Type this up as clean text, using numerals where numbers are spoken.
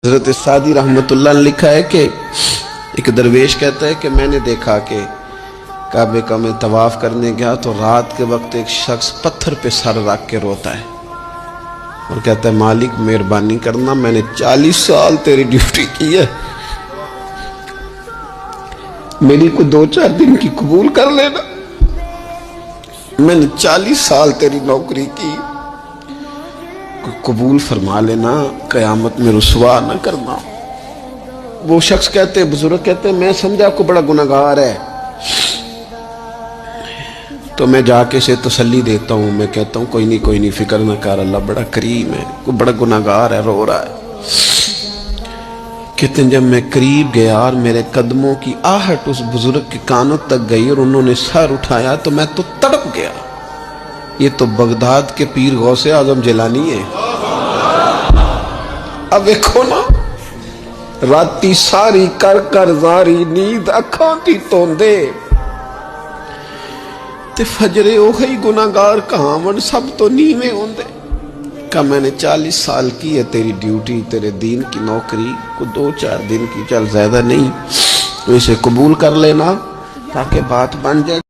حضرت سعدی رحمت اللہ نے لکھا ہے کہ ایک درویش کہتا ہے کہ میں نے دیکھا کہ کعبے کا میں طواف کرنے گیا تو رات کے وقت ایک شخص پتھر پہ سر رکھ کے روتا ہے اور کہتا ہے مالک مہربانی کرنا، میں نے 40 سال تیری ڈیوٹی کی ہے، میری کو 2-4 دن کی قبول کر لینا، میں نے 40 سال تیری نوکری کی، قبول فرما لینا، قیامت میں رسوا نہ کرنا۔ وہ شخص کہتے، بزرگ کہتے میں سمجھا کو بڑا گناہگار ہے، تو میں جا کے اسے تسلی دیتا ہوں، میں کہتا ہوں کوئی نہیں فکر نہ کر، اللہ بڑا کریم ہے، کوئی بڑا گناہگار ہے، رو رہا ہے۔ کہتے ہیں جب میں قریب گیا اور میرے قدموں کی آہٹ اس بزرگ کے کانوں تک گئی اور انہوں نے سر اٹھایا تو میں تو تڑپ گیا۔ یہ تو بغداد کے پیر غوث اعظم جیلانی ہے۔ اب دیکھو نا، راتی ساری کر کر زاری نیند اکھاں دی توندے تے فجرے اوہی گناہگار کہاون سب تو نیویں ہوندے۔ کہ میں نے 40 سال کی ہے تیری ڈیوٹی، تیرے دین کی نوکری، کو 2-4 دن کی، چل زیادہ نہیں، تو اسے قبول کر لینا تاکہ بات بن جائے۔